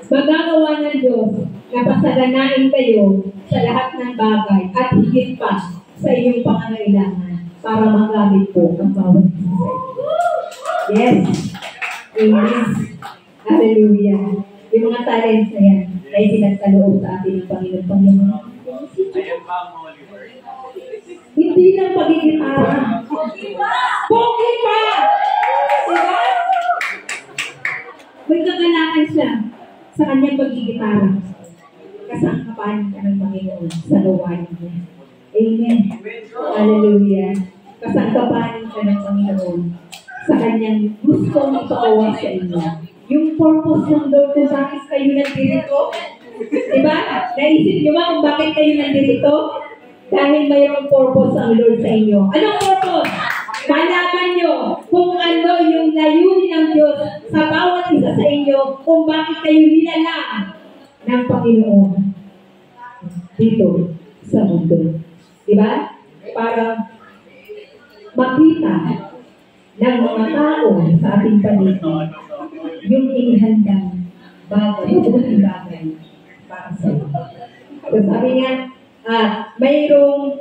magagawa ng Diyos na pasaganain kayo sa lahat ng bagay at higit pa sa inyong pangangailangan para magamit po ang bawat isa. Yes. Amen. Hallelujah. Yung mga talents na yan ay sinagkaloob sa atin ng Panginoon. Hindi lang pagigitara. Pogi pa! Diba? May kagalakan siya sa kanyang pagigitara. Kasangkapanin ka ng Panginoon sa gawain niya. Amen. Hallelujah. Kasangkapanin ka ng Panginoon sa kanyang gustong ipagawa sa inyo. Yung purpose ng Lord kung bakit kayo nandito. Diba? Naisip niyo ba kung bakit kayo nandito? Dahil mayroong purpose ang Lord sa inyo. Anong purpose? Malaman nyo kung ano yung layunin ng Diyos sa bawat isa sa inyo kung bakit kayo nilalang ng Panginoon dito sa mundo. Diba? Para makita ng mga tao sa ating paligid yung inihandang bagay, mabuting bagay para sa iyo. So sabi niya, mayroong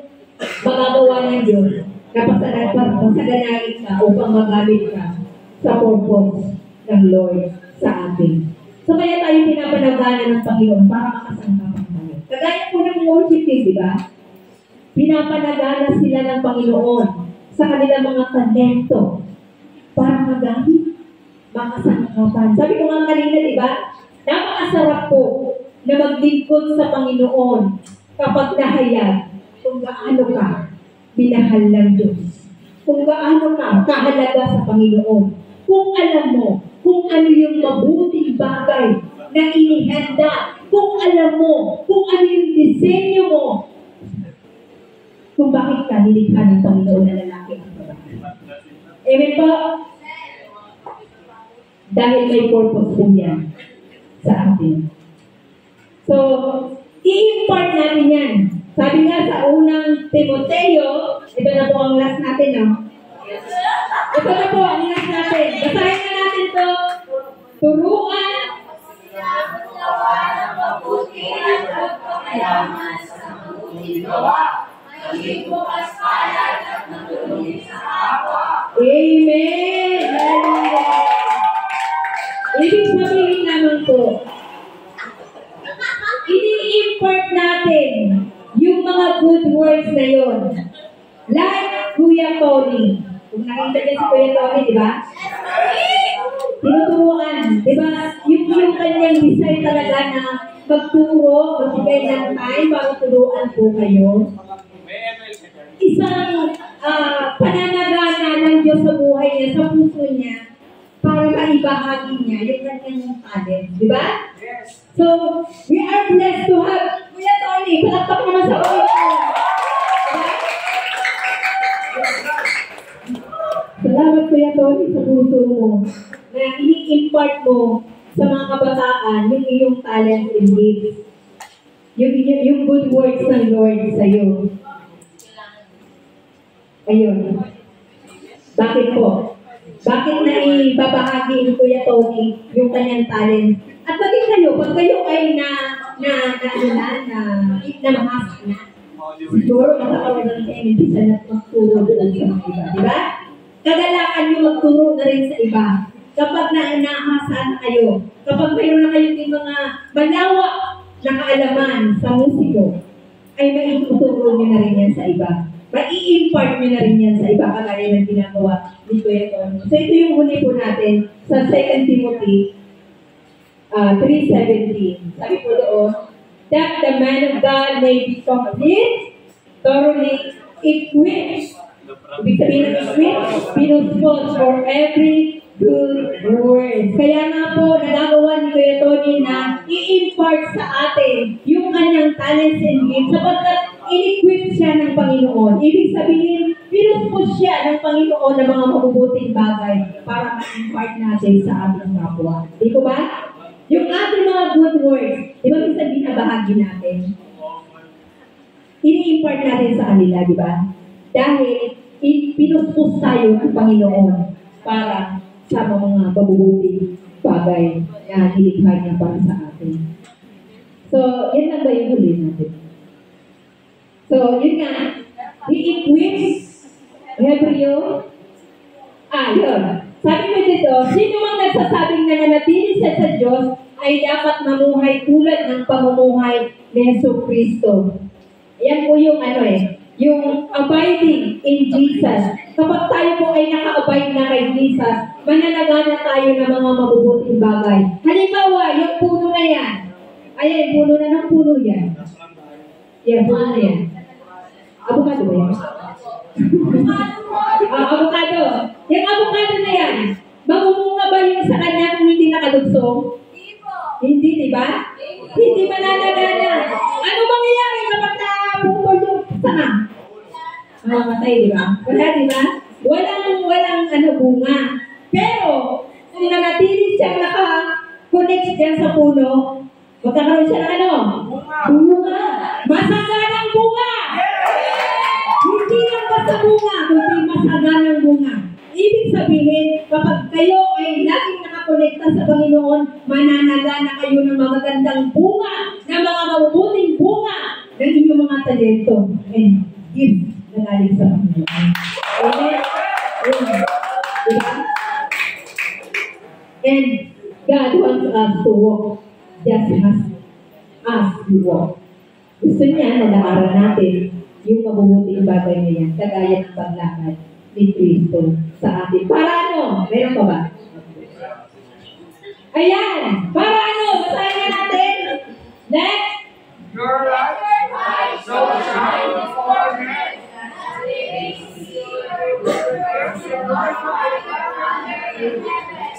magagawa ng Diyos na pasaganain ka upang magamit ka sa purpose ng Lord sa atin. So kaya tayo pinapanagana ng Panginoon para makasangkapan tayo. Kagaya po ng worship team, di ba? Pinapanagana sila ng Panginoon sa kanilang mga talento para magamit, makasangkapan. Sabi ko nga kanina, di ba? Napakasarap po na maglingkod sa Panginoon kapag nahayag kung gaano ka binahal ng Diyos. Kung gaano ka kahalaga sa Panginoon. Kung alam mo kung ano yung mabuting bagay na inihanda. Kung alam mo kung ano yung disenyo mo. Kung bakit ka nilikha ng Panginoon na lalaki at babae. Amen po? Dahil may purpose po yan sa atin. So, i-impart natin yan. Sabi nga sa unang Timoteo, ito na po ang last natin, no? Ito na po ang last natin. Basahin na natin to. Turuan ng mabuti at pagpapalaman sa mabuting gawa. Maging bukas palad at matulungin sa kapwa. Amen! Ibig sabihin naman po, ini-impart natin yung mga good words na yon. Like Kuya Tony. Kung nakita niya si Kuya Tony, di ba? Tinuturuan. Di ba? Yung kanyang design talaga na magturo, magbigay ng time para turuan po kayo. Isang pananagana ng Diyos sa buhay niya, sa puso niya, para maibahagi niya yung kanyang talent. Di ba? So, we are blessed to have Kuya Tony. Palakpak naman sa Panginoon. Salamat Kuya Tony sa puso mo na ini-impart mo sa mga kabataan yung iyong talent and gifts. Yung good works ng Lord sa iyo. Ayun. Bakit po? Bakit na ibabahagi ni Kuya Tony yung kanyang talent? At bakit kayo, pag kayo ay namahasa na, siguro nakakaroon ng tendency na magturo doon sa mga iba. Di ba? Kagalakan nyo magturo na rin sa iba. Kapag naahasa na kayo, kapag mayroon na kayo ng mga malawak na kaalaman sa musiko, ay maituturo nyo na rin yan sa iba. Mai-impart nyo na rin yan sa iba kagaya ng ginagawa ni Kuya Tony. So ito yung huli po natin sa 2 Timothy 3:17. Sabi po doon, that the man of God may be complete, thoroughly equipped. Ibig sabihin ng equipped, pinuspos for every good word. Kaya nga po, nagagawa ni Kuya Tony na i-impart sa atin yung kanyang talents and gifts sapagkat in-equip siya ng Panginoon. Ibig sabihin, pinuspos siya ng Panginoon ng mga mabubuting bagay para ma-impart natin sa ating kapwa. Di ko ba? Yung ating mga good words, di ba minsan binabahagi natin? Ini-impart natin sa kanila, di ba? Dahil pinuspos tayo ng Panginoon para sa mga mabubuting bagay na nilikha niya para sa atin. So, yan lang ba yung huli natin? So, yun nga. He equips Hebreo. Yun. Sabi mo dito, sino mang nagsasabing nananatili sa Diyos ay dapat mamuhay tulad ng pamumuhay ni Yesu Cristo. Yan po yung yung abiding in Jesus. Kapag tayo po ay naka-abide na kay Jesus, mananagana tayo ng mga mabubuting bagay. Halimbawa, yung puno na yan. Ayan, puno na ng puno yan. Yan, puno na yan. Avocado ba yan? Avocado. Yung avocado na yan, mamumunga ba yung sa kanya kung hindi nakalugsong? Hindi, di ba? Hindi mananagana. Ano mangyayari kapag napupol yung sanga? Mamamatay, di ba? Wala, di ba? Walang bunga. Pero, kung nanatili siyang naka-connect dyan sa puno, magkakaroon siya ng bunga. Masaganang bunga! Hindi lang basta bunga, kundi masaganang bunga. Ibig sabihin, kapag kayo ay laging nakakonekta sa Panginoon, mananagana kayo ng magagandang bunga, ng mga mabubuting bunga ng inyong mga talento and gifts na galing sa Panginoon. Amen? Diba? And God wants us to walk just as we walk. Gusto niya na lakaran natin yung mabubuting bagay na yan, kagaya ng paglakad ni Kristo sa atin. Para ano? Meron pa ba? Ayan! Para ano? Basahin na natin. Let Your light so shine before men.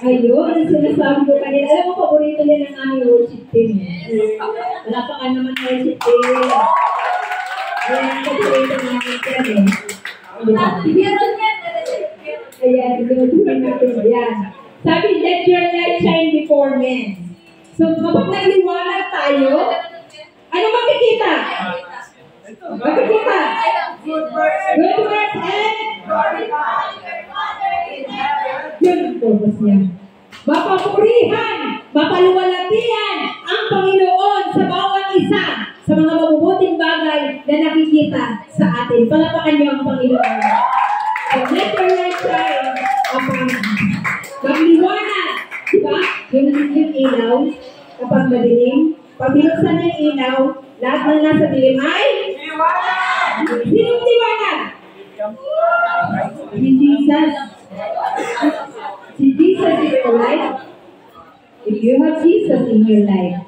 Ayun, ang sinasabi ko kanina. Alam mo, paborito yan ang aming worship team. Wala pa ka naman worship team. Ayan, paborito namin yan eh. Ayan, tinutunan natin. Ayan. Sabi, let your light shine before men. So, kapag nagliwanag tayo, ano makikita? Makikita? Good works and yun ang purpose niya. Mapapurihan, mapaluwalatian ang Panginoon sa bawat isa sa mga mabubuting bagay na nakikita sa atin. Palapakan niyo ang Panginoon. So, let your light shine upon us. Magliwanag, di ba? Yung ilaw, kapag madilim, pag binuksan ng ilaw, lahat ng nasa dilim ay sinong liwanag? Si Jesus. Si Jesus is the light. If you have Jesus in your life,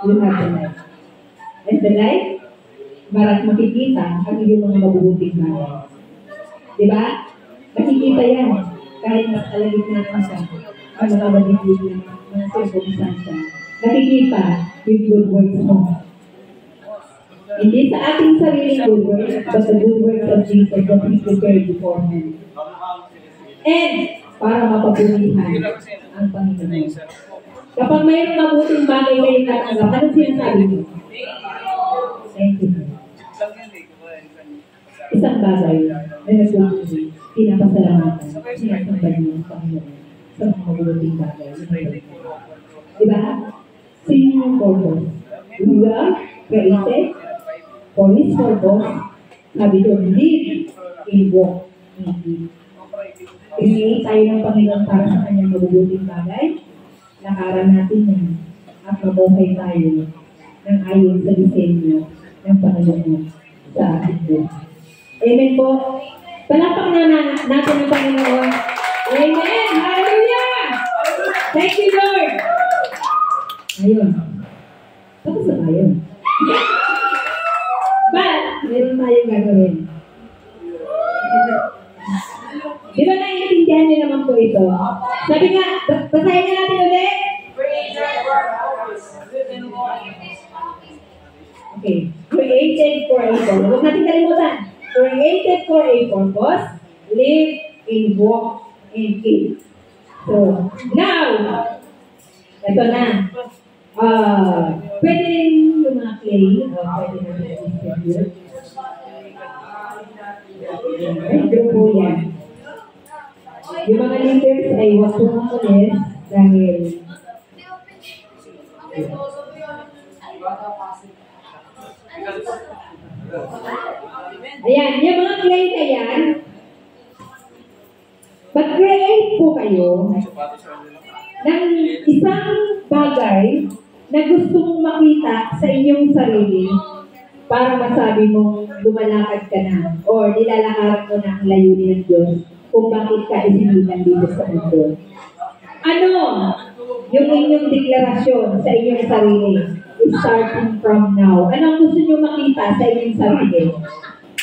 you have the light. And the light, marat makikita ang iyong mga mabubuting bagay. Diba? Makikita yan. Kahit mas kalagitnaan siya, ang nakabalitin ng circumstance. Nakikita yung good works mo. Hindi sa ating sariling good works, but the good works of Jesus that He prepared beforehand. And para mapabutihan ang Panginoon. Kapag mayroong mabuting bagay kayong natanggap, anong sinasabi niyo? Thank you. Isang bagay na nagpupuloy, pinapasalamatan, sinasamba niyo ang Panginoon sa mga mabuting bagay. Diba? Sino yung purpose? We are created for His purpose. Sabi doon, live in walk in it. Create tayo ng Panginoon para sa kanyang mabubuting bagay. Lakaran natin yan at mabuhay tayo ng ayon sa disenyo ng Panginoon sa ating buhay. Amen po. Palakpak na natin ang Panginoon. Amen! Hallelujah! Thank you, Lord! Ayun. Tapos na tayo. But, meron tayong gagawin. Di ba naiintindihan niyo naman po ito? Sabi nga, basahin na natin ulit. Okay. Created for a purpose. Huwag natin kalimutan. Created for a purpose. Live and walk in it. So, now, ito na. Pwede rin yung mga clay. Pwede natin i-distribute. Ito po yan. Yung mga leaders ay huwag po makulis dahil ayan, yung mga clay na yan, mag-create po kayo ng isang bagay na gusto mong makita sa inyong sarili para masabi mong lumalakad ka na o nilalakaran mo na ang layunin ng Diyos kung bakit ka isinilang dito sa mundo. Ano yung inyong deklarasyon sa inyong sarili starting from now? Anong gusto nyo makita sa inyong sarili?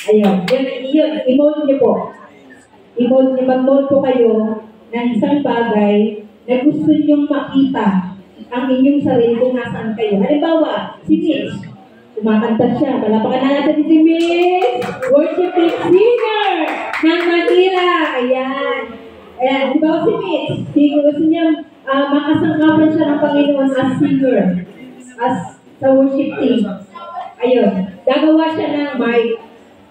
Ayun, yun, i-mold nyo po. Mag-mold po kayo ng isang bagay na gusto nyo makita ang inyong sarili kung nasaan kayo. Halimbawa, si Mitch, kumakanta siya. Palapakan na natin si Mitch! Worshiping singer ng Manila. Ayan. Ayan, di ba si Mitch? Gusto niya makasangkapan siya ng Panginoon as singer. As sa worship team. Ayun. Gagawa siya ng mic.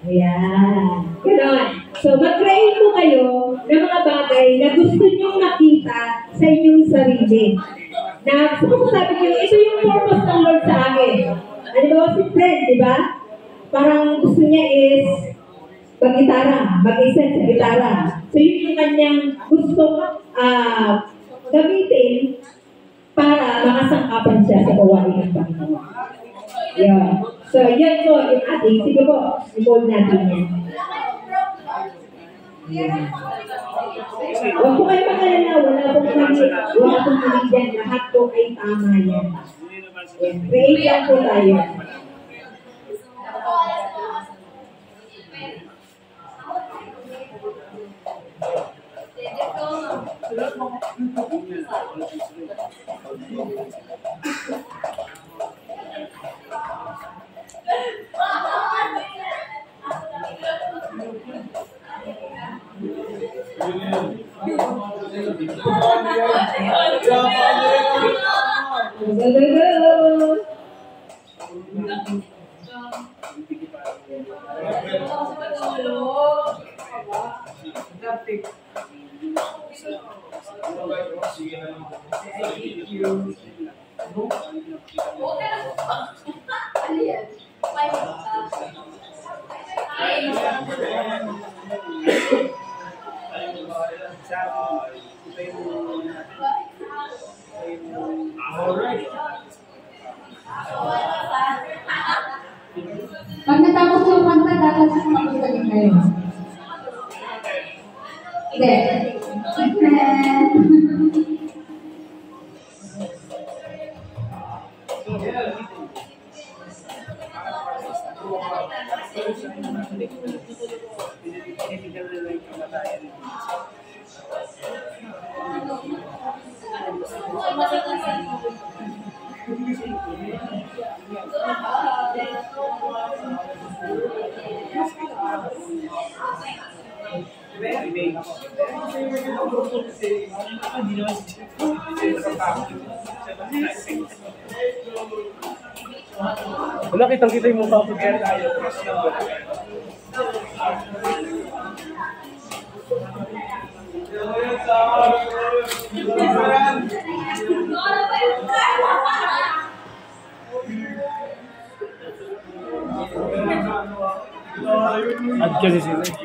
Ayan. Ganon. So, mag-create po kayo ng mga bagay na gusto niyong makita sa inyong sarili. Na, sabi niyo, ito yung purpose ng Lord sa akin. Ano ba si Fred, di ba? Parang gusto niya is mag-gitara, mag-isend sa gitara. So, yun yung kanyang gusto gamitin para makasangkapan siya sa gawain ng Panginoon. Yan. So, yan po yung ating, sige po, i-mold natin yan. Huwag po kayo makalala, wala pong mali dyan, lahat po ay tama yan. Yan. Create lang po tayo. Pag natapos yung kanta, dapat magsasalit kayo. Hindi. Wala, kitang-kita yung mukha ko. Kaya tayo. At kasi sila.